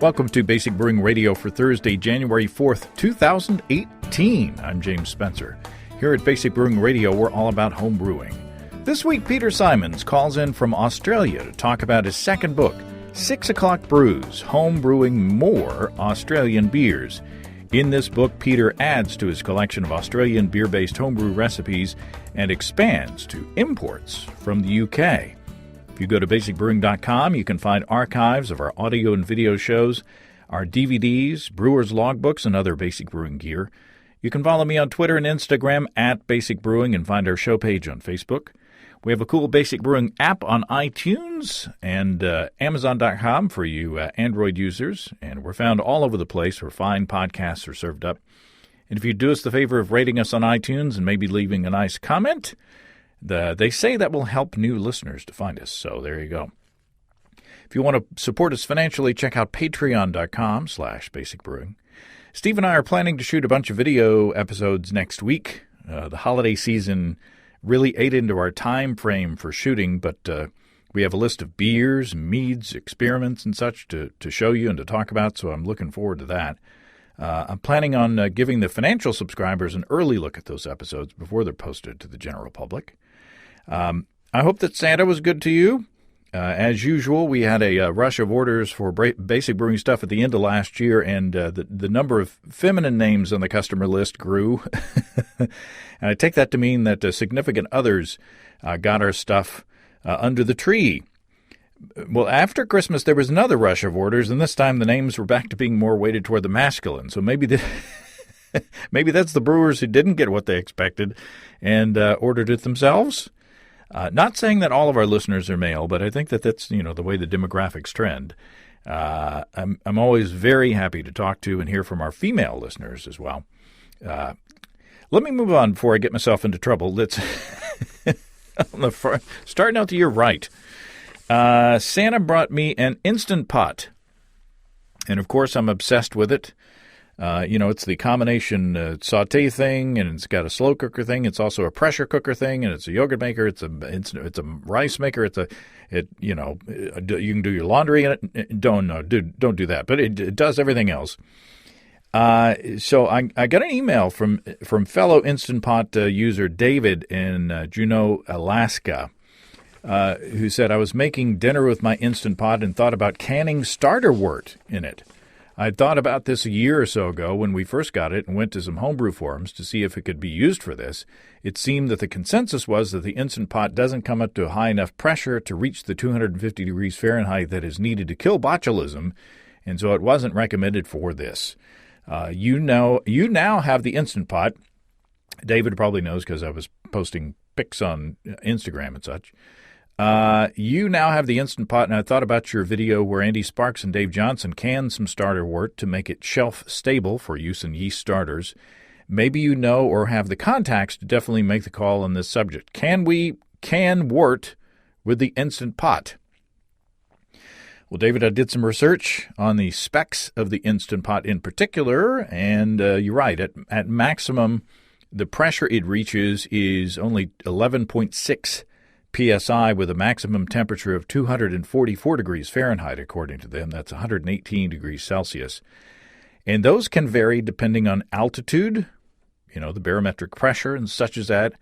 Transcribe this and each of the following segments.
Welcome to Basic Brewing Radio for Thursday, January 4th, 2018. I'm James Spencer. Here at Basic Brewing Radio, we're all about home brewing. This week, Peter Symons calls in from Australia to talk about his second book, O'CLOCK Brews, Home Brewing More Australian Beers. In this book, Peter adds to his collection of Australian beer-based homebrew recipes and expands to imports from the UK. If you go to basicbrewing.com, you can find archives of our audio and video shows, our DVDs, brewers' logbooks, and other Basic Brewing gear. You can follow me on Twitter and Instagram at Basic Brewing and find our show page on Facebook. We have a cool Basic Brewing app on iTunes and Amazon.com for you Android users, and we're found all over the place where fine podcasts are served up. And if you do us the favor of rating us on iTunes and maybe leaving a nice comment, they say that will help new listeners to find us, so there you go. If you want to support us financially, check out patreon.com/basicbrewing. Steve and I are planning to shoot a bunch of video episodes next week. The holiday season really ate into our time frame for shooting, but we have a list of beers, meads, experiments, and such to show you and to talk about, so I'm looking forward to that. I'm planning on giving the financial subscribers an early look at those episodes before they're posted to the general public. I hope that Santa was good to you. As usual, we had a rush of orders for Basic Brewing stuff at the end of last year, and the number of feminine names on the customer list grew. And I take that to mean that significant others got our stuff under the tree. Well, after Christmas, there was another rush of orders, and this time the names were back to being more weighted toward the masculine. So maybe maybe that's the brewers who didn't get what they expected and ordered it themselves. Not saying that all of our listeners are male, but I think that that's, the way the demographics trend. I'm always very happy to talk to and hear from our female listeners as well. Let me move on before I get myself into trouble. Let's starting out the year right. Santa brought me an Instant Pot, and of course I'm obsessed with it. It's the combination saute thing, and it's got a slow cooker thing. It's also a pressure cooker thing, and it's a yogurt maker. It's a rice maker. You can do your laundry in it. Don't do that. But it does everything else. So I got an email from fellow Instant Pot user David in Juneau, Alaska, who said, I was making dinner with my Instant Pot and thought about canning starter wort in it. I'd thought about this a year or so ago when we first got it and went to some homebrew forums to see if it could be used for this. It seemed that the consensus was that the Instant Pot doesn't come up to a high enough pressure to reach the 250 degrees Fahrenheit that is needed to kill botulism, and so it wasn't recommended for this. You now have the Instant Pot. David probably knows because I was posting pics on Instagram and such. You now have the Instant Pot, and I thought about your video where Andy Sparks and Dave Johnson canned some starter wort to make it shelf-stable for use in yeast starters. Maybe you know or have the contacts to definitely make the call on this subject. Can we can wort with the Instant Pot? Well, David, I did some research on the specs of the Instant Pot in particular, and you're right. At maximum, the pressure it reaches is only 11.6 PSI with a maximum temperature of 244 degrees Fahrenheit, according to them. That's 118 degrees Celsius. And those can vary depending on altitude, the barometric pressure and such as that.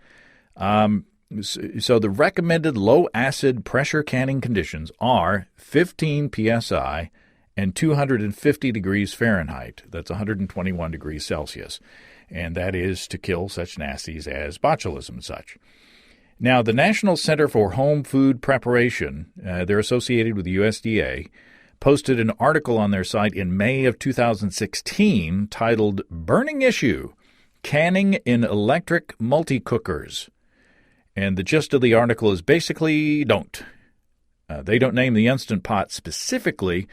So the recommended low-acid pressure canning conditions are 15 PSI and 250 degrees Fahrenheit. That's 121 degrees Celsius. And that is to kill such nasties as botulism and such. Now, the National Center for Home Food Preparation, they're associated with the USDA, posted an article on their site in May of 2016 titled Burning Issue, Canning in Electric Multi-Cookers. And the gist of the article is basically don't. They don't name the Instant Pot specifically,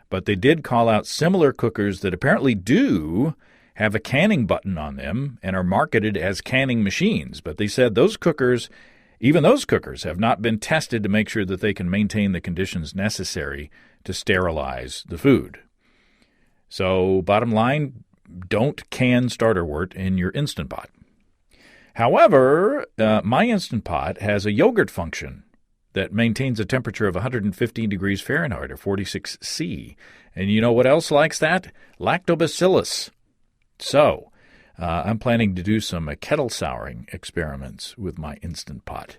but they did call out similar cookers that apparently do have a canning button on them and are marketed as canning machines. But they said even those cookers have not been tested to make sure that they can maintain the conditions necessary to sterilize the food. So, bottom line, don't can starter wort in your Instant Pot. However, my Instant Pot has a yogurt function that maintains a temperature of 115 degrees Fahrenheit or 46 C. And you know what else likes that? Lactobacillus. So I'm planning to do some kettle souring experiments with my Instant Pot.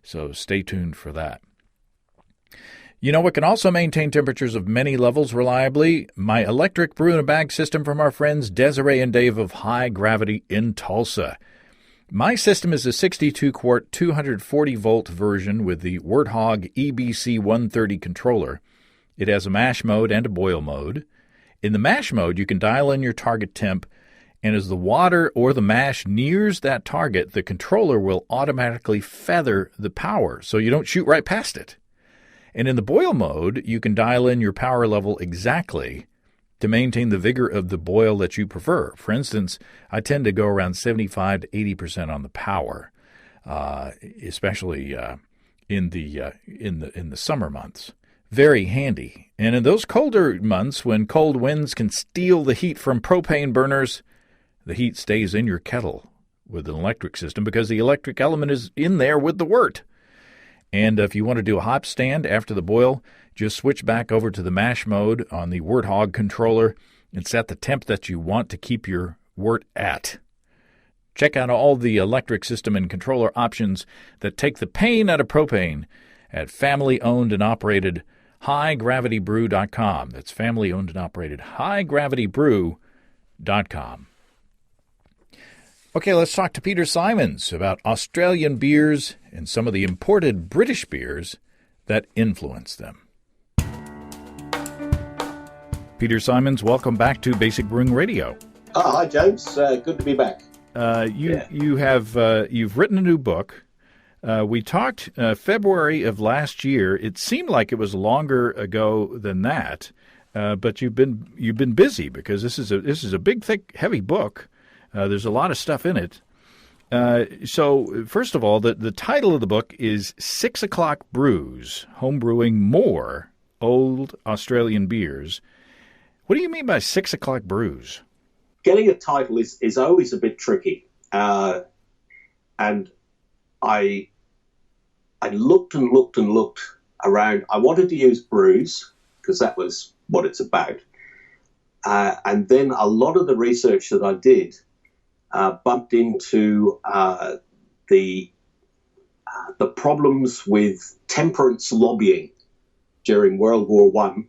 So stay tuned for that. You know what can also maintain temperatures of many levels reliably? My electric brew-in-a-bag system from our friends Desiree and Dave of High Gravity in Tulsa. My system is a 62-quart, 240-volt version with the Warthog EBC 130 controller. It has a mash mode and a boil mode. In the mash mode, you can dial in your target temp, and as the water or the mash nears that target, the controller will automatically feather the power so you don't shoot right past it. And in the boil mode, you can dial in your power level exactly to maintain the vigor of the boil that you prefer. For instance, I tend to go around 75 to 80% on the power, especially in the summer months. Very handy. And in those colder months, when cold winds can steal the heat from propane burners, the heat stays in your kettle with an electric system because the electric element is in there with the wort. And if you want to do a hop stand after the boil, just switch back over to the mash mode on the Warthog controller and set the temp that you want to keep your wort at. Check out all the electric system and controller options that take the pain out of propane at family-owned and operated HighGravityBrew.com. That's family-owned and operated HighGravityBrew.com. Okay, let's talk to Peter Symons about Australian beers and some of the imported British beers that influence them. Peter Symons, welcome back to Basic Brewing Radio. Oh, hi, James. Good to be back. You've written a new book. We talked February of last year. It seemed like it was longer ago than that, but you've been busy because this is a big, thick, heavy book. There's a lot of stuff in it. So, first of all, the title of the book is O'CLOCK Brews, Homebrewing More Old Australian Beers. What do you mean by O'CLOCK Brews? Getting a title is always a bit tricky. And I looked and looked and looked around. I wanted to use brews because that was what it's about. And then a lot of the research that I did bumped into the problems with temperance lobbying during World War I.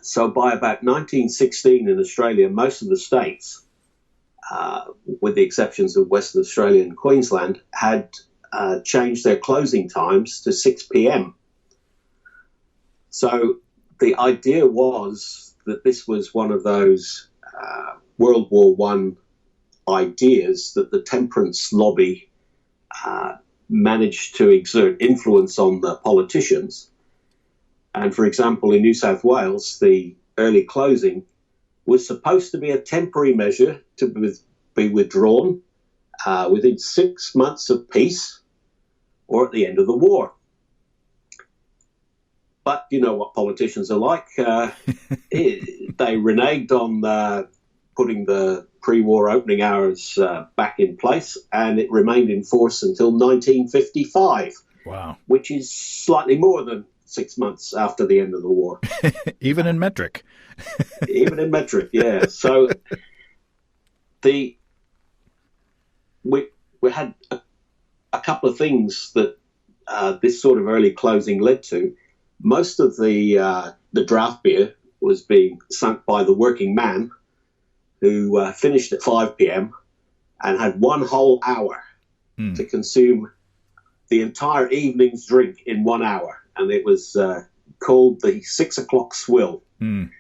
So by about 1916 in Australia, most of the states, with the exceptions of Western Australia and Queensland, had changed their closing times to 6 p.m. So the idea was that this was one of those World War I ideas that the temperance lobby managed to exert influence on the politicians. And for example, in New South Wales, the early closing was supposed to be a temporary measure to be withdrawn within 6 months of peace or at the end of the war. But you know what politicians are like. They reneged on putting the pre-war opening hours back in place, and it remained in force until 1955. Wow. Which is slightly more than 6 months after the end of the war. Even in metric. Even in metric, yeah. So we had a couple of things that this sort of early closing led to. Most of the draft beer was being sunk by the working man, who finished at 5 p.m. and had one whole hour to consume the entire evening's drink in 1 hour. And it was called the 6 o'clock swill. And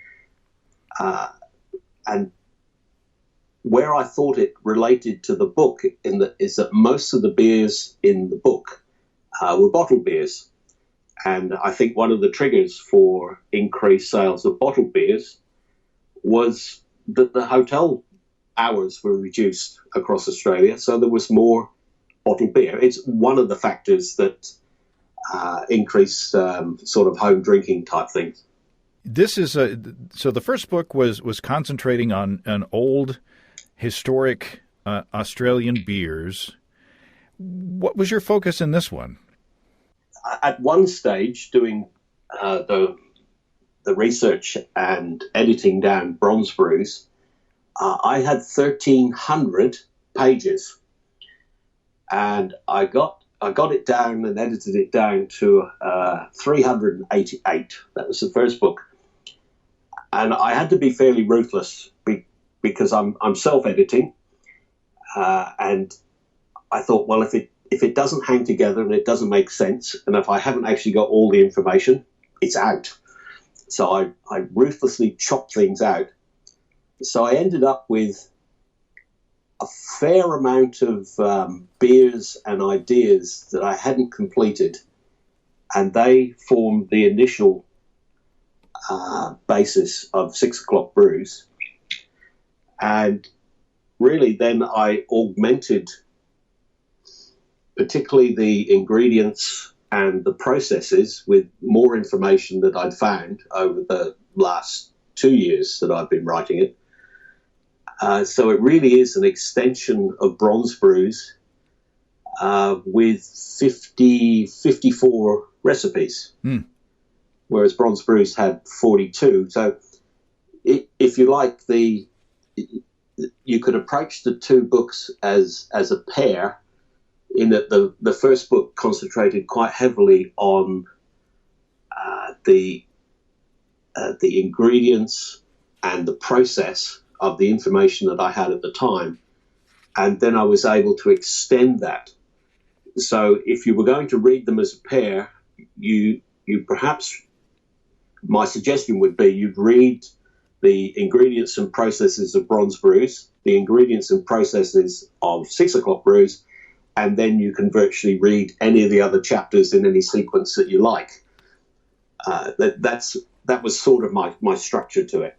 where I thought it related to the book is that most of the beers in the book were bottled beers. And I think one of the triggers for increased sales of bottled beers was that the hotel hours were reduced across Australia, so there was more bottled beer. It's one of the factors that increased sort of home drinking type things. This is so the first book was concentrating on an old historic Australian beers. What was your focus in this one? at one stage, doing the research and editing down Bronze Brews, I had 1,300 pages, and I got it down and edited it down to 388. That was the first book, and I had to be fairly ruthless because I'm self-editing, and I thought, well, if it doesn't hang together and it doesn't make sense, and if I haven't actually got all the information, it's out. So I ruthlessly chopped things out. So I ended up with a fair amount of beers and ideas that I hadn't completed, and they formed the initial basis of 6 O'Clock Brews. And really then I augmented particularly the ingredients and the processes with more information that I'd found over the last 2 years that I've been writing it. So it really is an extension of Bronze Brews with 54 recipes, whereas Bronze Brews had 42. So if you like, you could approach the two books as a pair, in that the first book concentrated quite heavily on the ingredients and the process of the information that I had at the time, and then I was able to extend that. So if you were going to read them as a pair, you perhaps, my suggestion would be you'd read the ingredients and processes of Bronze Brews, the ingredients and processes of 6 O'Clock Brews, and then you can virtually read any of the other chapters in any sequence that you like. That was sort of my structure to it.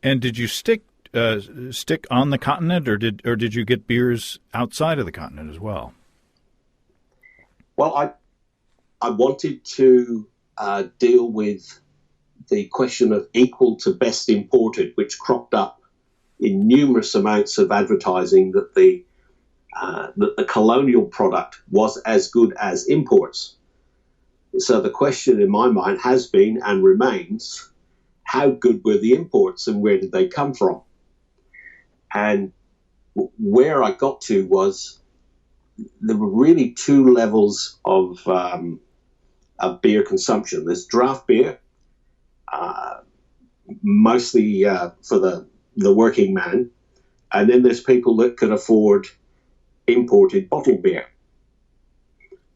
And did you stick on the continent, or did you get beers outside of the continent as well? Well, I wanted to deal with the question of equal to best imported, which cropped up in numerous amounts of advertising that the colonial product was as good as imports. So the question in my mind has been and remains, how good were the imports and where did they come from? And where I got to was there were really two levels of beer consumption. There's draft beer, mostly for the working man, and then there's people that can afford imported bottled beer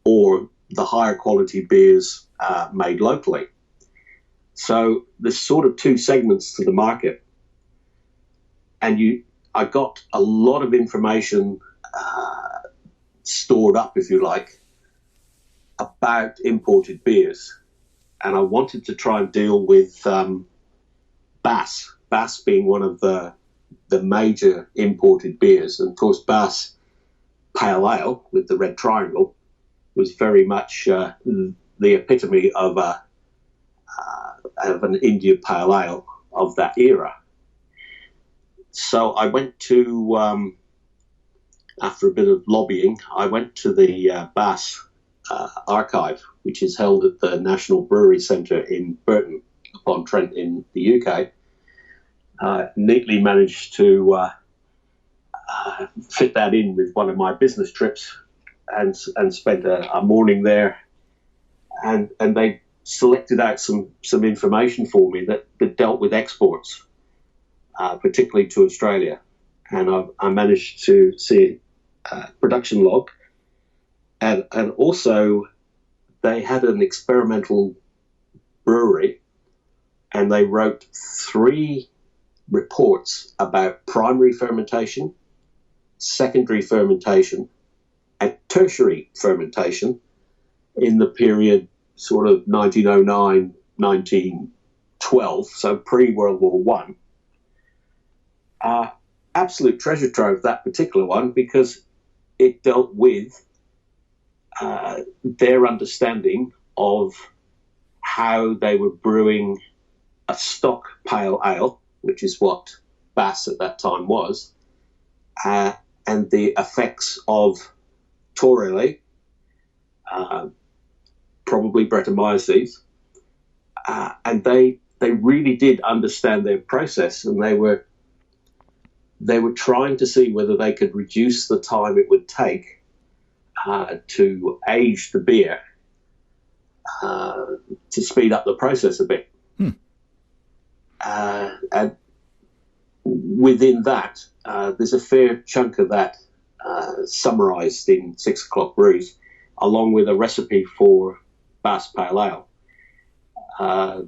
or the higher quality beers made locally. So there's sort of two segments to the market, and I got a lot of information stored up, if you like, about imported beers, and I wanted to try and deal with Bass being one of the major imported beers. And of course, Bass Pale Ale with the red triangle was very much the epitome of an India Pale Ale of that era. So I went to, after a bit of lobbying, I went to the Bass archive, which is held at the National Brewery Centre in Burton upon Trent in the UK. Neatly managed to fit that in with one of my business trips and spent a morning there, and they selected out some information for me that dealt with exports, particularly to Australia. And I managed to see a production log, and also they had an experimental brewery, and they wrote 3 reports about primary fermentation, secondary fermentation, and tertiary fermentation in the period sort of 1909, 1912, so pre-World War One. Absolute treasure trove, that particular one, because it dealt with their understanding of how they were brewing a stock pale ale, which is what Bass at that time was, and the effects of torrelly, probably Brettanomyces, and they really did understand their process, and they were trying to see whether they could reduce the time it would take to age the beer to speed up the process a bit. And within that, there's a fair chunk of that summarised in 6 O'Clock Brews, along with a recipe for Bass Pale Ale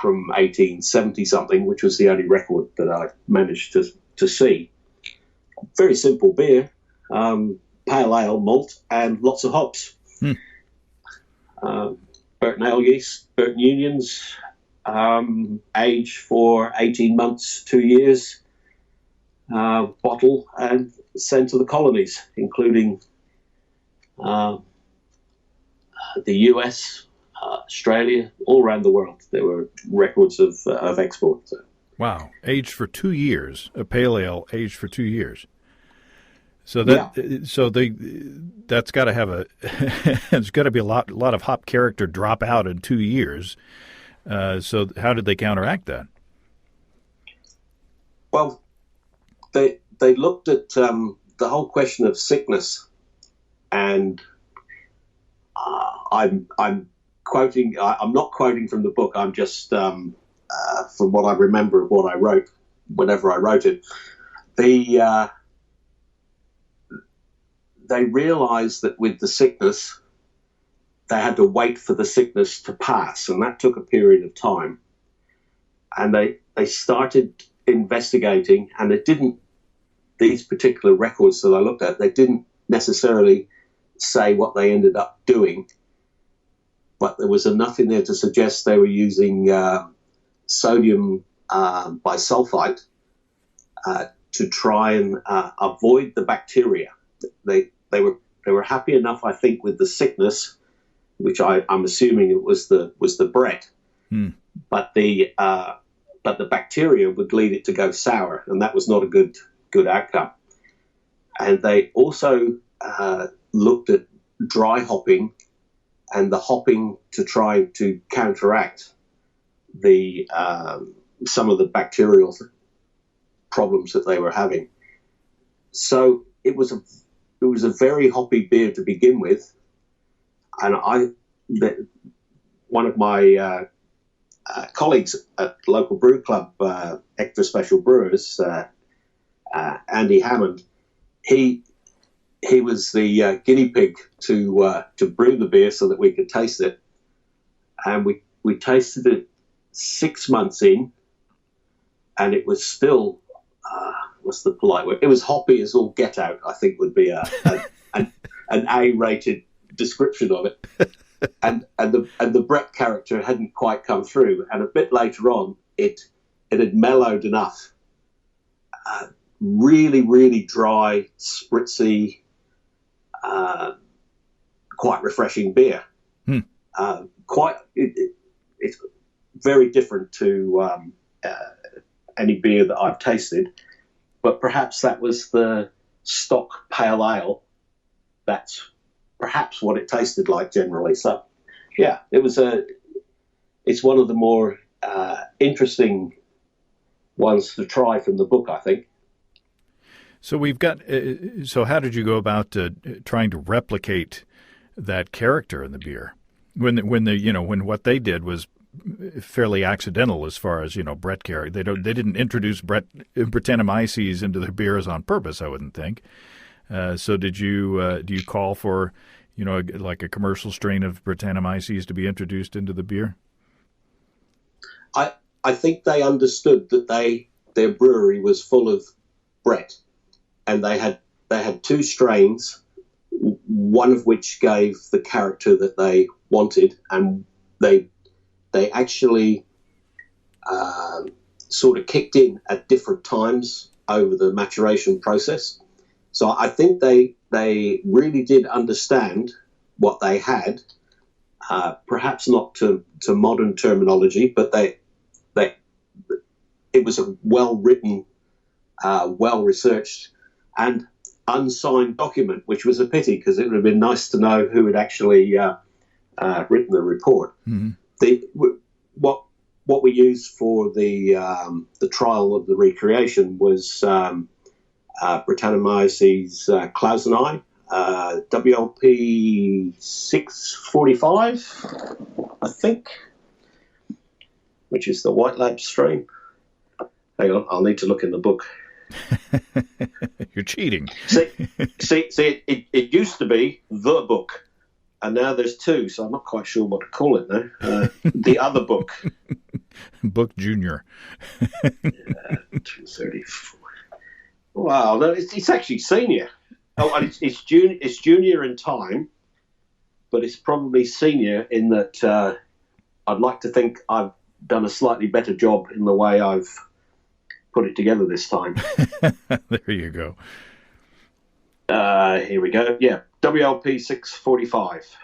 from 1870-something, which was the only record that I managed to see. Very simple beer, pale ale malt, and lots of hops. Burton ale yeast, Burton Unions, age for 18 months, 2 years, bottle and sent to the colonies, including the US, Australia, all around the world. There were records of export. So. Wow, aged for 2 years, a pale ale aged for 2 years. So that that's got to have it's got to be a lot of hop character drop out in 2 years. So how did they counteract that? Well, they looked at the whole question of sickness, and I'm quoting. I'm not quoting from the book. I'm just from what I remember of what I wrote whenever I wrote it. They realised that with the sickness, they had to wait for the sickness to pass, and that took a period of time. And they started investigating, and it didn't. These particular records that I looked at, they didn't necessarily say what they ended up doing, but there was enough in there to suggest they were using sodium bisulfite to try and avoid the bacteria. They were happy enough, I think, with the sickness, which I'm assuming it was the Brett, but the bacteria would lead it to go sour, and that was not a good outcome. And they also looked at dry hopping and the hopping to try to counteract the some of the bacterial problems that they were having. So it was a very hoppy beer to begin with, and one of my colleagues at the local brew club, Extra Special Brewers, Andy Hammond, he was the guinea pig to brew the beer so that we could taste it, and we tasted it 6 months in, and it was still what's the polite word? It was hoppy as all get out, I think would be an A-rated description of it. And the Brett character hadn't quite come through, and a bit later on, it had mellowed enough. Really, really dry, spritzy, quite refreshing beer. It's very different to any beer that I've tasted, but perhaps that was the stock pale ale. That's perhaps what it tasted like generally. So, yeah, it's one of the more interesting ones to try from the book, I think. So we've got. So how did you go about trying to replicate that character in the beer when what they did was fairly accidental as far as Brett carry. They didn't introduce Brettanomyces into their beers on purpose, I wouldn't think. So do you call for like a commercial strain of Brettanomyces to be introduced into the beer? I think they understood that their brewery was full of Brett, and they had two strains, one of which gave the character that they wanted, and they actually sort of kicked in at different times over the maturation process. So I think they really did understand what they had, perhaps not to modern terminology, but it was a well-written, well-researched, and unsigned document, which was a pity because it would have been nice to know who had actually written the report. What we used for the trial of the recreation was Brettanomyces clauseni, WLP 645, I think, which is the White Lab strain. Hang on, I'll need to look in the book. You're cheating. See, it used to be the book, and now there's two, so I'm not quite sure what to call it now. The other book. Book Junior. 234. Wow, no, it's actually senior. Oh, and it's junior in time, but it's probably senior in that I'd like to think I've done a slightly better job in the way I've put it together this time. There you go. Here we go. Yeah, WLP 645,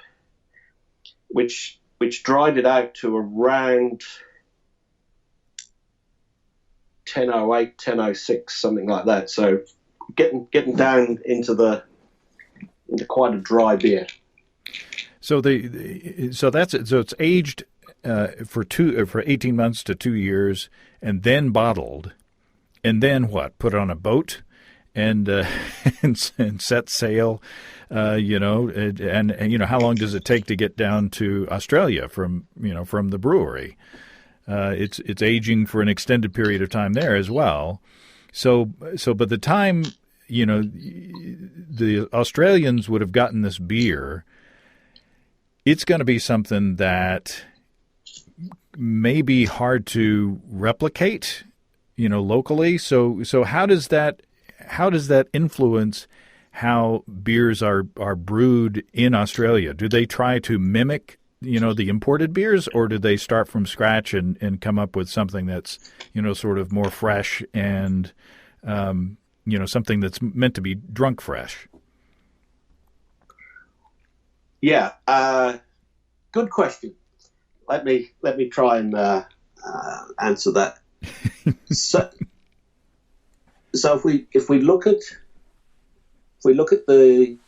which dried it out to around 1008, 1006, something like that. So getting down into quite a dry beer. So it's aged for 18 months to 2 years, and then bottled, and then what? Put on a boat and and set sail. And how long does it take to get down to Australia from the brewery? It's aging for an extended period of time there as well. So by the time the Australians would have gotten this beer, it's going to be something that may be hard to replicate, locally. So how does that influence how beers are brewed in Australia? Do they try to mimic the imported beers, or do they start from scratch and come up with something that's sort of more fresh and something that's meant to be drunk fresh? Yeah, good question. Let me try and answer that. So if we look at the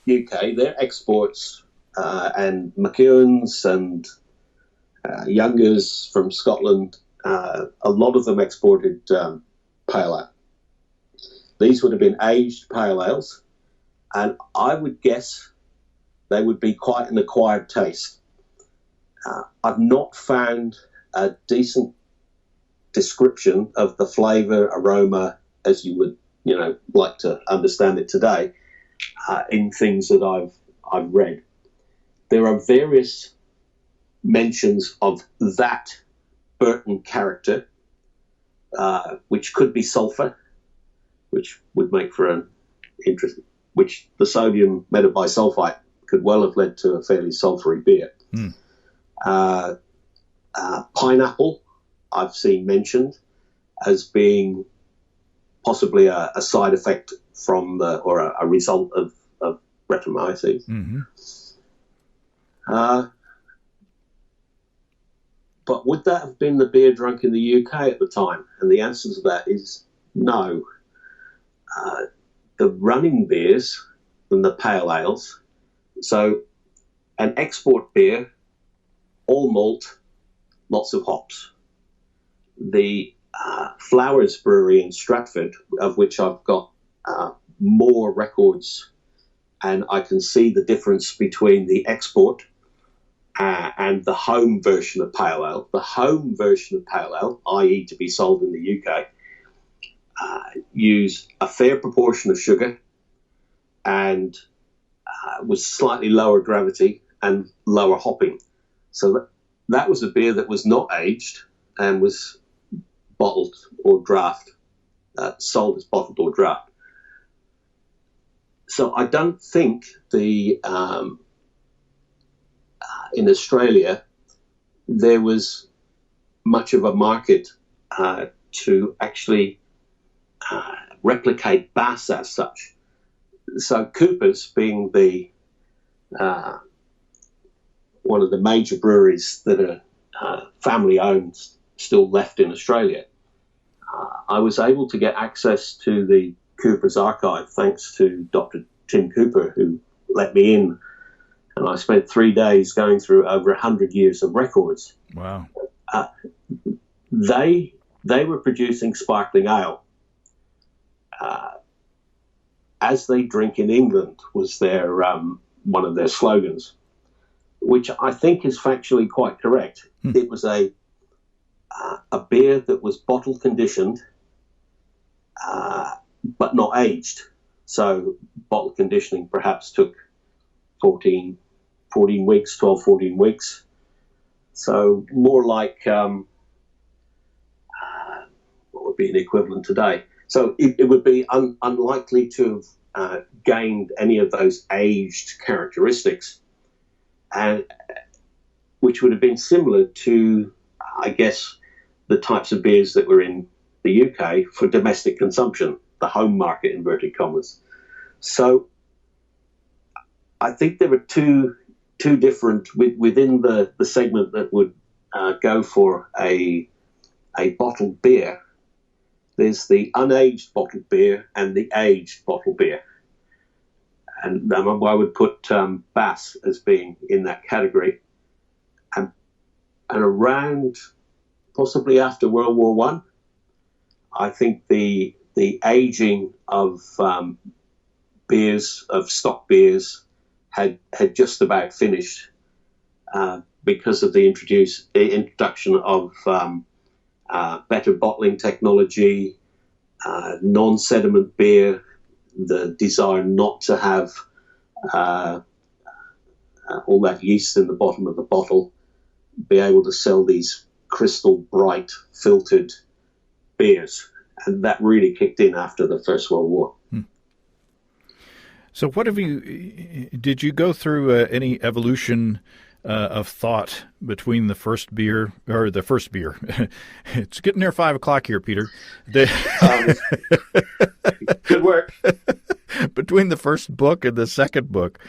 UK, their exports and McEwan's and Youngers from Scotland, a lot of them exported pale ale. These would have been aged pale ales, and I would guess they would be quite an acquired taste. I've not found a decent description of the flavour, aroma, as you would, like to understand it today, in things that I've read. There are various mentions of that Burton character, which could be sulphur, which would make for an interesting, which the sodium metabisulfite could well have led to a fairly sulphury beer. Pineapple, I've seen mentioned as being possibly a side effect from or a result of Brettanomyces. Mm-hmm. But would that have been the beer drunk in the UK at the time? And the answer to that is no. The running beers and the pale ales, so an export beer, all malt, lots of hops. The Flowers Brewery in Stratford, of which I've got more records, and I can see the difference between the export and the home version of pale ale. The home version of pale ale, i.e. to be sold in the UK, used a fair proportion of sugar and was slightly lower gravity and lower hopping. So that was a beer that was not aged and was bottled or draft, sold as bottled or draft. So I don't think in Australia there was much of a market to actually replicate Bass as such. So Cooper's, being the one of the major breweries that are family owned, still left in Australia, I was able to get access to the Cooper's archive, thanks to Dr. Tim Cooper, who let me in. And I spent 3 days going through over 100 years of records. Wow. They were producing sparkling ale. As they drink in England was their one of their slogans, which I think is factually quite correct. It was a beer that was bottle conditioned, but not aged. So bottle conditioning perhaps took 14 weeks, 12, 14 weeks. So more like what would be an equivalent today. So it would be unlikely to have gained any of those aged characteristics, and which would have been similar to, I guess, the types of beers that were in the UK for domestic consumption, the home market, inverted commas. So I think there were two different within the segment that would go for a bottled beer. There's the unaged bottled beer and the aged bottled beer. And I would put Bass as being in that category. And around, possibly after World War One, I think the aging of beers, of stock beers, had just about finished because of the introduction of better bottling technology, non-sediment beer, the desire not to have all that yeast in the bottom of the bottle, be able to sell these crystal bright filtered beers. And that really kicked in after the First World War. So did you go through any evolution of thought between the first beer. It's getting near 5 o'clock here, Peter. Good work. Between the first book and the second book,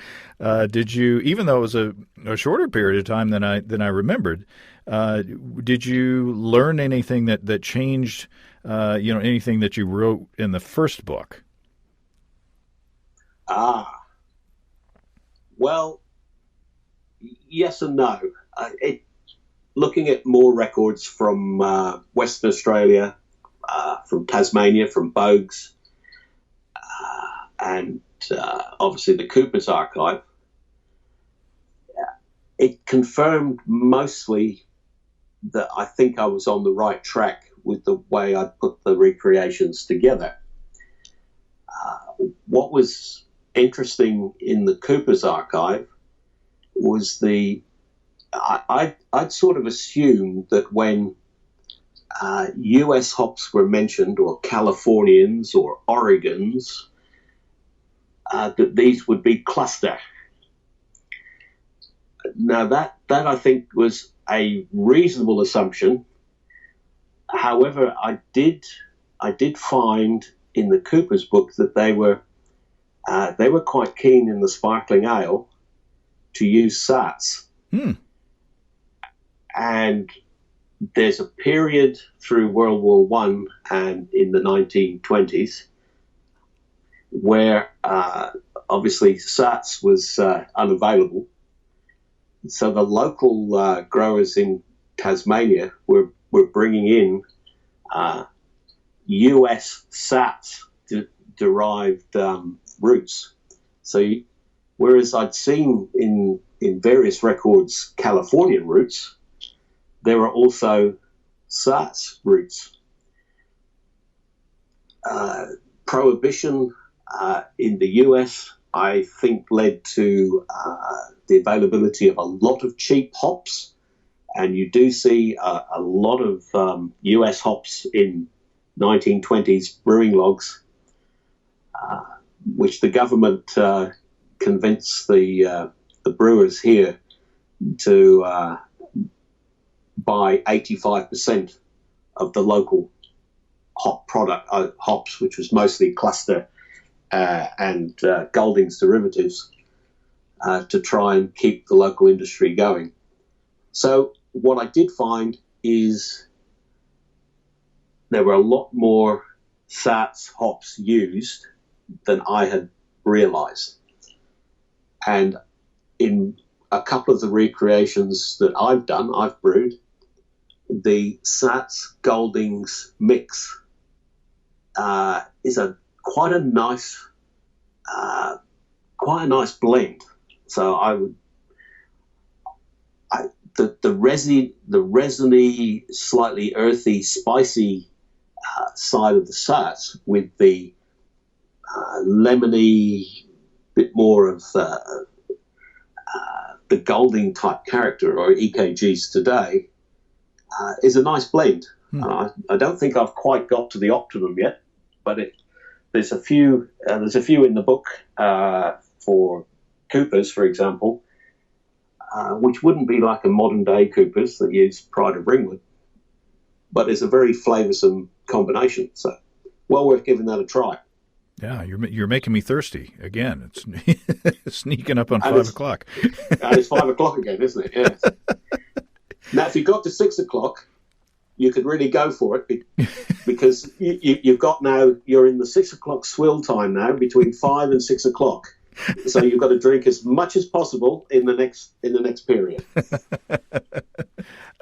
did you, even though it was a shorter period of time than I remembered, did you learn anything that changed, anything that you wrote in the first book? Well, yes and no. Looking at more records from Western Australia, from Tasmania, from Bogues, and obviously the Cooper's archive, it confirmed mostly that I think I was on the right track with the way I put the recreations together. What was interesting in the Cooper's archive was I'd sort of assumed that when US hops were mentioned, or Californians or Oregons, that these would be cluster. Now that I think was a reasonable assumption. However, I did find in the Cooper's book that they were quite keen in the sparkling ale to use Sats. And there's a period through World War One and in the 1920s where obviously Sats was unavailable. So the local growers in Tasmania were bringing in US Sats derived roots. So whereas I'd seen in various records Californian roots, there are also Sats roots. Prohibition in the US, I think, led to the availability of a lot of cheap hops, and you do see a lot of US hops in 1920s brewing logs, which the government convinced the brewers here to buy 85% of the local hop product, hops, which was mostly cluster and Golding's derivatives, to try and keep the local industry going. So what I did find is there were a lot more Saats hops used than I had realized. And in a couple of the recreations that I've done, I've brewed, the Saats Goldings mix is quite a nice blend. So the resiny, slightly earthy, spicy side of the Saats with the lemony, bit more of the Golding type character, or EKGs today, is a nice blend. I don't think I've quite got to the optimum yet, but there's a few in the book for Coopers, for example, which wouldn't be like a modern day Coopers that use Pride of Ringwood, but it's a very flavoursome combination. So well worth giving that a try. Yeah, you're making me thirsty again. It's sneaking up on 5 o'clock. It's 5 o'clock again, isn't it? Yes. Now, if you got to 6 o'clock, you could really go for it because you're in the 6 o'clock swill time now, between 5 and 6 o'clock. So you've got to drink as much as possible in the next period.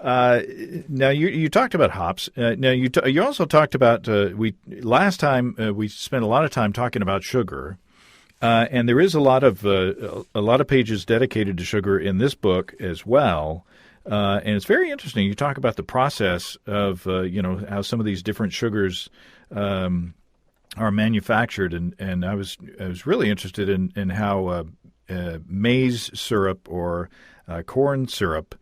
Now you talked about hops. Now you also talked about last time we spent a lot of time talking about sugar, and there is a lot of pages dedicated to sugar in this book as well. And it's very interesting. You talk about the process of how some of these different sugars are manufactured, and I was really interested in how maize syrup or corn syrup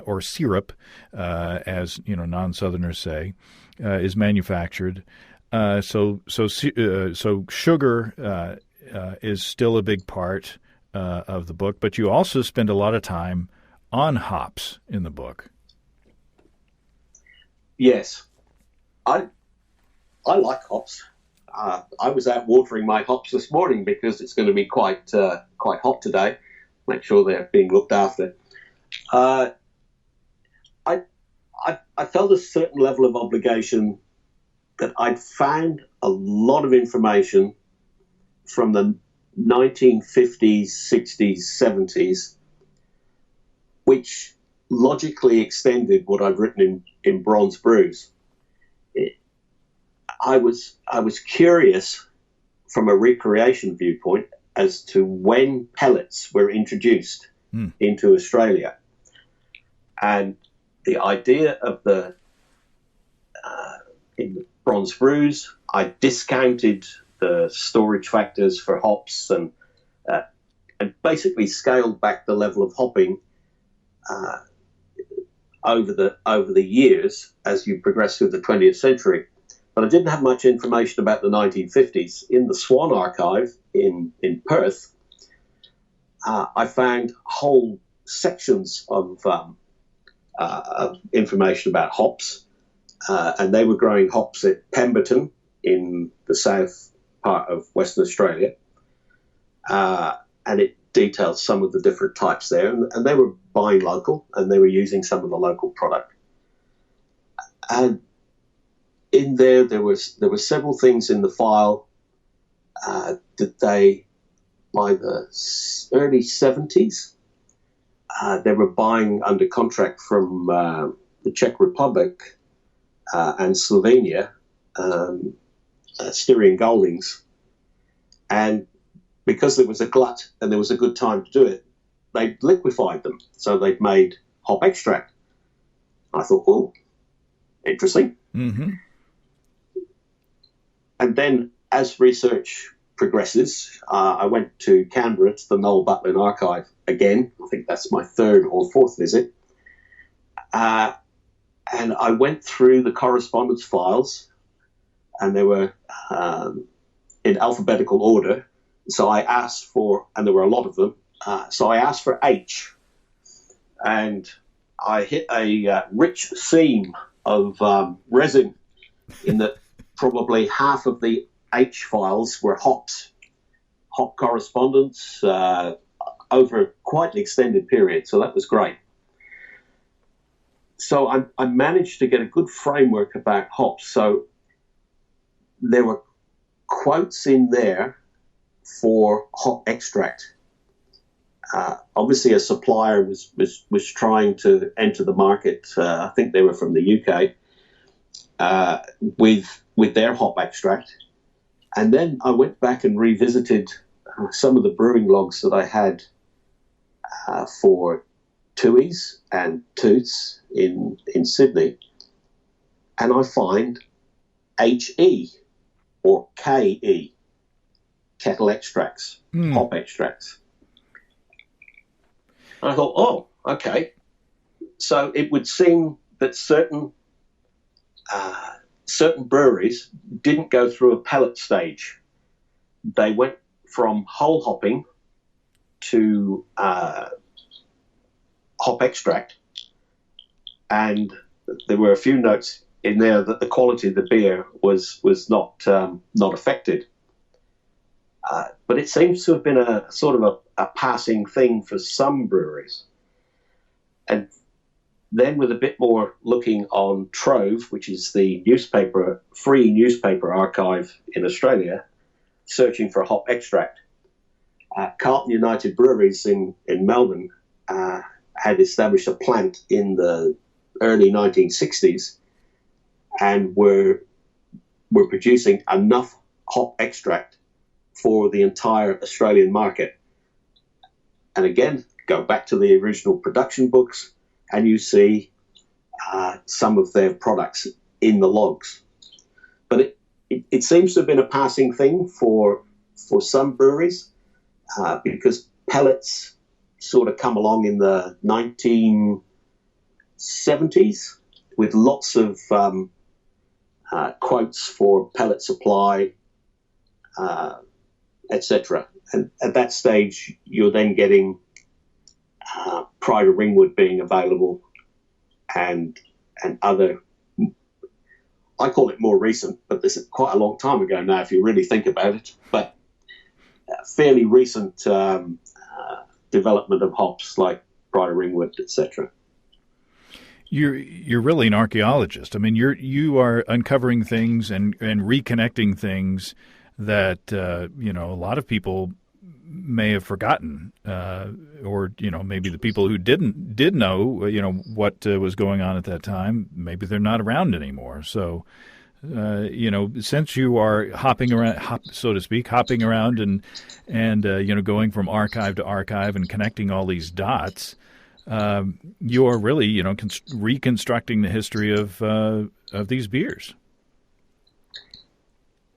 or syrup, as non-Southerners say, is manufactured. So sugar is still a big part of the book, but you also spend a lot of time on hops in the book. Yes, I like hops. I was out watering my hops this morning because it's going to be quite hot today. Make sure they're being looked after. I felt a certain level of obligation that I'd found a lot of information from the 1950s, 60s, 70s, which logically extended what I've written in Bronze Brews. I was curious from a recreation viewpoint as to when pellets were introduced into Australia. And the idea of in the Bronze Brews, I discounted the storage factors for hops and basically scaled back the level of hopping over the years as you progress through the 20th century. But I didn't have much information about the 1950s. In the Swan Archive in Perth, I found whole sections of information about hops, and they were growing hops at Pemberton in the south part of Western Australia, and it detailed some of the different types there, and they were buying local, and they were using some of the local product. And in there were several things in the file that they, by the early 70s, they were buying under contract from the Czech Republic and Slovenia, Styrian Goldings. And because there was a glut and there was a good time to do it, they liquefied them. So they'd made hop extract. I thought, oh, interesting. Mm-hmm. And then as research progresses, I went to Canberra to the Noel Butlin Archive again. I think that's my third or fourth visit. And I went through the correspondence files, and they were in alphabetical order. So I asked for, and there were a lot of them, so I asked for H. And I hit a rich seam of resin in that probably half of the H files were hops, hop correspondence over quite an extended period. So that was great. So I managed to get a good framework about hops. So there were quotes in there for hop extract. Obviously, a supplier was trying to enter the market. I think they were from the UK with their hop extract. And then I went back and revisited some of the brewing logs that I had for Tui's and Toots in Sydney, and I find HE or KE, kettle extracts, hop extracts. I thought, oh, okay. So it would seem that certain breweries didn't go through a pellet stage. They went from whole hopping to hop extract, and there were a few notes in there that the quality of the beer was not affected. But it seems to have been a sort of a passing thing for some breweries. And then with a bit more looking on Trove, which is the free newspaper archive in Australia, searching for hop extract, Carlton United Breweries in Melbourne had established a plant in the early 1960s and were producing enough hop extract for the entire Australian market. And again, go back to the original production books and you see some of their products in the logs. But it seems to have been a passing thing for some breweries because pellets sort of come along in the 1970s with lots of quotes for pellet supply, etc. And at that stage, you're then getting Pride of Ringwood being available and other, I call it more recent, but this is quite a long time ago now if you really think about it, but fairly recent development of hops like Pride of Ringwood, etc. You're really an archaeologist. I mean, you are uncovering things and reconnecting things that a lot of people may have forgotten, or maybe the people who did know what was going on at that time. Maybe they're not around anymore. So, since you are hopping around, so to speak, hopping around and going from archive to archive and connecting all these dots, you are really reconstructing the history of these beers.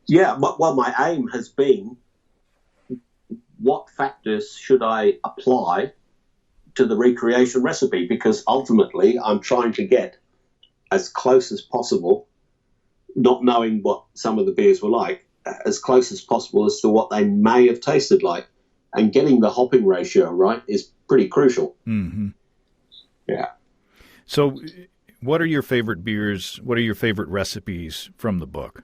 Yeah, well, my aim has been, what factors should I apply to the recreation recipe? Because ultimately, I'm trying to get as close as possible, not knowing what some of the beers were like, as close as possible as to what they may have tasted like. And getting the hopping ratio right is pretty crucial. Mm-hmm. Yeah. So what are your favorite beers? What are your favorite recipes from the book?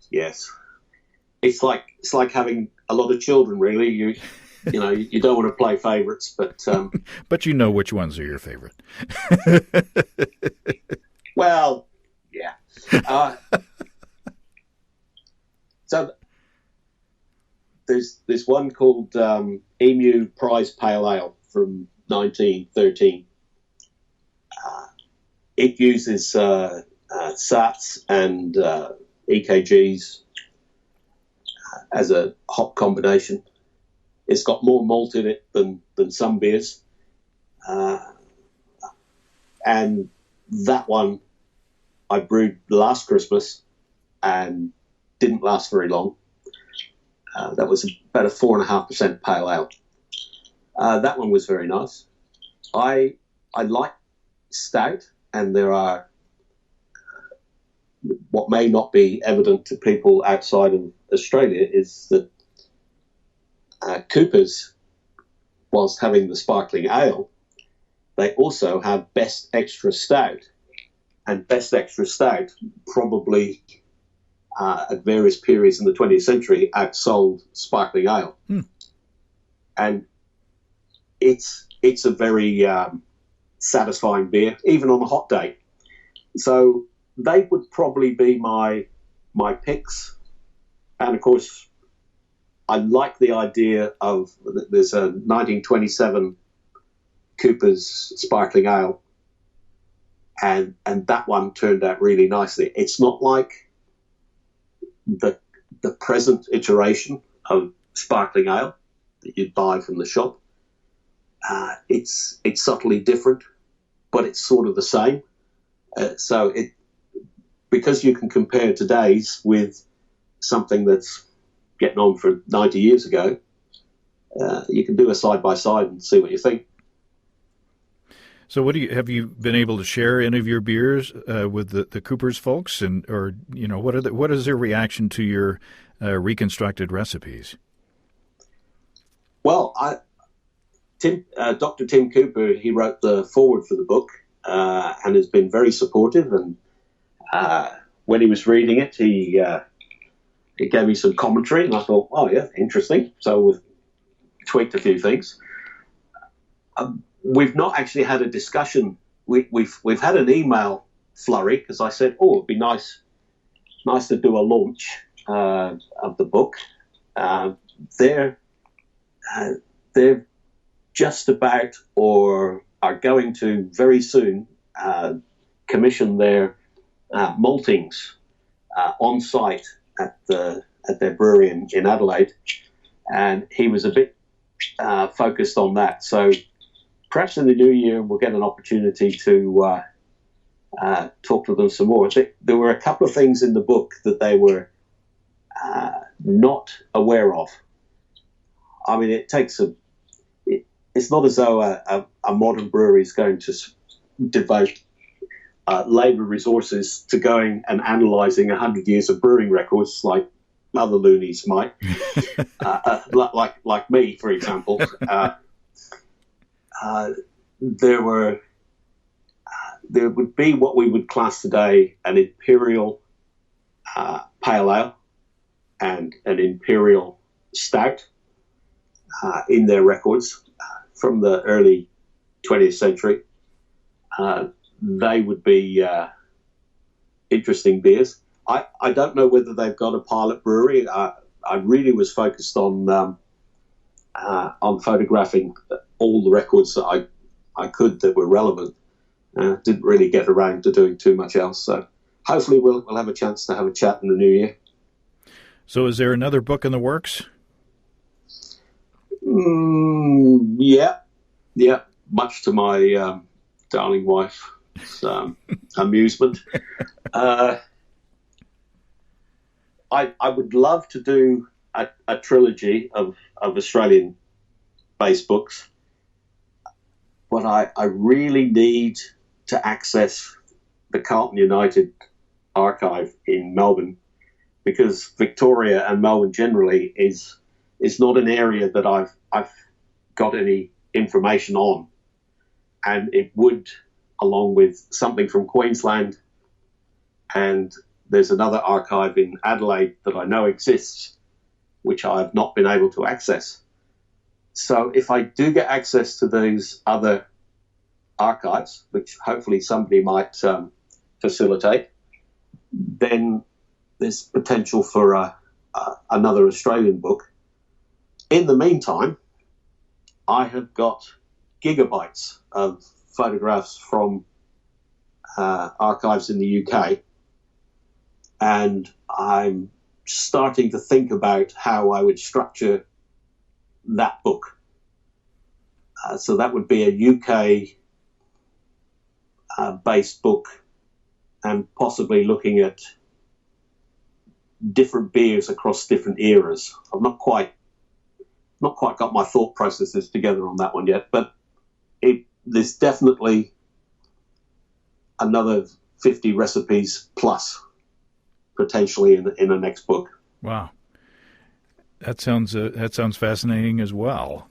Yes. It's like having a lot of children, really. You don't want to play favorites, but but you know which ones are your favorite. Well, yeah. So there's one called Emu Prize Pale Ale from 1913. It uses SATs and EKGs as a hop combination. It's got more malt in it than some beers. And that one I brewed last Christmas and didn't last very long. That was about a 4.5% pale ale. That one was very nice. I like stout, and there are what may not be evident to people outside of Australia is that Cooper's, whilst having the sparkling ale, they also have Best Extra Stout. And Best Extra Stout probably at various periods in the 20th century outsold sparkling ale. And it's a very satisfying beer, even on a hot day. So they would probably be my picks. And of course, I like the idea of, there's a 1927 Cooper's Sparkling Ale, and that one turned out really nicely. It's not like the present iteration of Sparkling Ale that you'd buy from the shop. It's subtly different, but it's sort of the same. So because you can compare today's with something that's getting on for 90 years ago, you can do a side-by-side and see what you think. So have you been able to share any of your beers with the Cooper's folks, or what is their reaction to your reconstructed recipes? Well, Dr. Tim Cooper, he wrote the foreword for the book and has been very supportive. And when he was reading it, he gave me some commentary, and I thought, oh yeah, interesting. So we've tweaked a few things. We've not actually had a discussion. We've had an email flurry, because I said, oh, it'd be nice to do a launch of the book. They're just about, or are going to very soon, commission their maltings on site at their brewery in Adelaide, and he was a bit focused on that. So perhaps in the new year we'll get an opportunity to talk to them some more. There were a couple of things in the book that they were not aware of. I mean, it's not as though a modern brewery is going to devote labour resources to going and analysing 100 years of brewing records like other loonies might, like me, for example. There would be what we would class today an imperial pale ale and an imperial stout in their records from the early 20th century. They would be interesting beers. I don't know whether they've got a pilot brewery. I really was focused on photographing all the records that I could that were relevant. Didn't really get around to doing too much else. So hopefully we'll have a chance to have a chat in the new year. So is there another book in the works? Yeah. Much to my darling wife's amusement. I would love to do a trilogy of Australian-based books, but I really need to access the Carlton United archive in Melbourne, because Victoria and Melbourne generally is not an area that I've got any information on, and it would, along with something from Queensland, and there's another archive in Adelaide that I know exists, which I have not been able to access. So if I do get access to these other archives, which hopefully somebody might facilitate, then there's potential for another Australian book. In the meantime, I have got gigabytes of photographs from archives in the UK, and I'm starting to think about how I would structure that book. So that would be a UK based book, and possibly looking at different beers across different eras. I've not quite got my thought processes together on that one yet, but there's definitely another 50 recipes plus potentially in the next book. Wow, that sounds fascinating as well.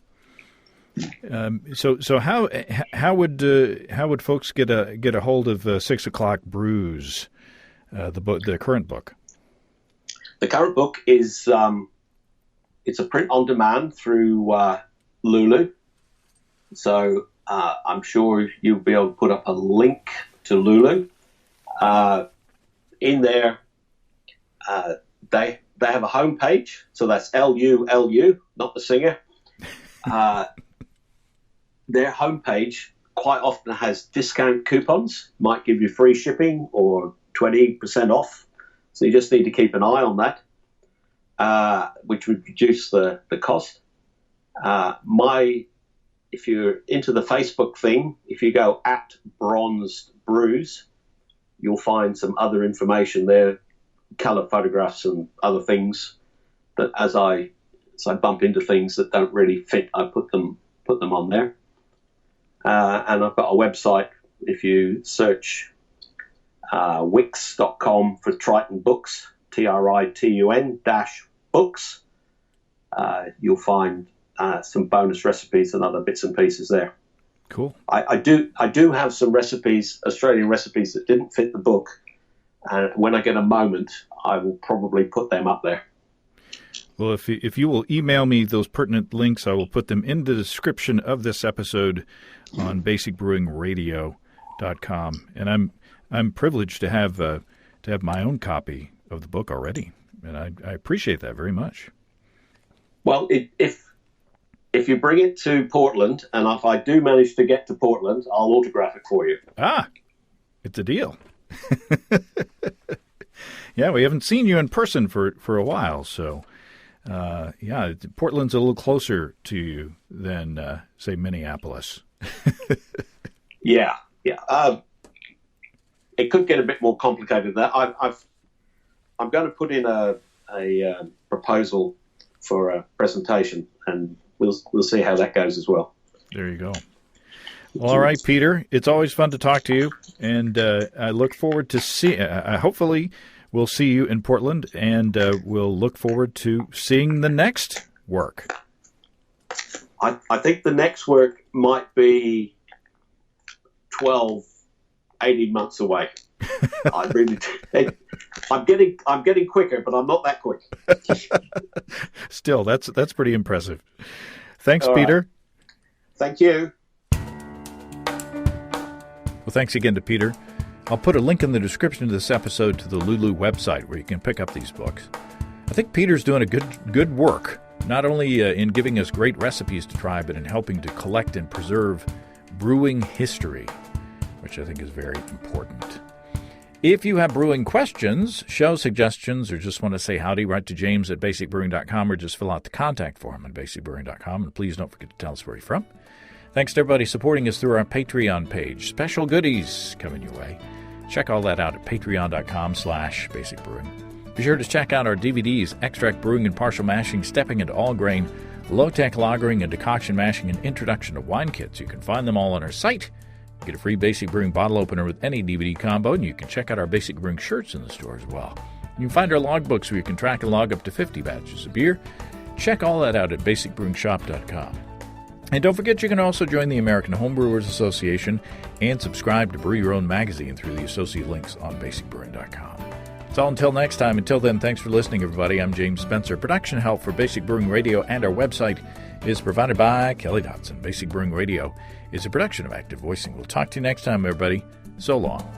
So how would folks get a hold of 6 O'CLOCK Brews, the current book? The current book is it's a print on demand through Lulu. So I'm sure you'll be able to put up a link to Lulu. in there, they have a homepage. So that's LULU, not the singer. Their homepage quite often has discount coupons, might give you free shipping or 20% off. So you just need to keep an eye on that, which would reduce the cost. If you're into the Facebook thing, if you go at Bronzed Brews, you'll find some other information there, color photographs and other things that as I bump into things that don't really fit, I put them on there. And I've got a website. If you search wix.com for Triton Books, TRITUN-books, you'll find some bonus recipes and other bits and pieces there. Cool. I do have some recipes, Australian recipes that didn't fit the book, and when I get a moment, I will probably put them up there. Well, if you will email me those pertinent links, I will put them in the description of this episode on basicbrewingradio.com. And I'm privileged to have my own copy of the book already, and I appreciate that very much. Well, if you bring it to Portland, and if I do manage to get to Portland, I'll autograph it for you. Ah, it's a deal. Yeah, we haven't seen you in person for a while, so Portland's a little closer to you than say Minneapolis. Yeah. It could get a bit more complicated than that. I'm going to put in a proposal for a presentation, and we'll see how that goes as well. There you go. Well, all right, Peter. It's always fun to talk to you, and I look forward to hopefully we'll see you in Portland, and we'll look forward to seeing the next work. I think the next work might be 18 months away. I'm getting quicker, but I'm not that quick. Still, that's pretty impressive. Thanks, Peter. Right. Thank you. Well, thanks again to Peter. I'll put a link in the description of this episode to the Lulu website where you can pick up these books. I think Peter's doing a good work, not only in giving us great recipes to try, but in helping to collect and preserve brewing history, which I think is very important. If you have brewing questions, show suggestions, or just want to say howdy, write to James at basicbrewing.com or just fill out the contact form on basicbrewing.com. And please don't forget to tell us where you're from. Thanks to everybody supporting us through our Patreon page. Special goodies coming your way. Check all that out at patreon.com/basicbrewing. Be sure to check out our DVDs, Extract Brewing and Partial Mashing, Stepping into All Grain, Low-Tech Lagering and Decoction Mashing, and Introduction to Wine Kits. You can find them all on our site. Get a free Basic Brewing bottle opener with any DVD combo, and you can check out our Basic Brewing shirts in the store as well. You can find our logbooks where you can track and log up to 50 batches of beer. Check all that out at basicbrewingshop.com. And don't forget, you can also join the American Homebrewers Association and subscribe to Brew Your Own magazine through the associate links on basicbrewing.com. That's all until next time. Until then, thanks for listening, everybody. I'm James Spencer. Production help for Basic Brewing Radio and our website is provided by Kelly Dotson. Basic Brewing Radio is a production of Active Voicing. We'll talk to you next time, everybody. So long.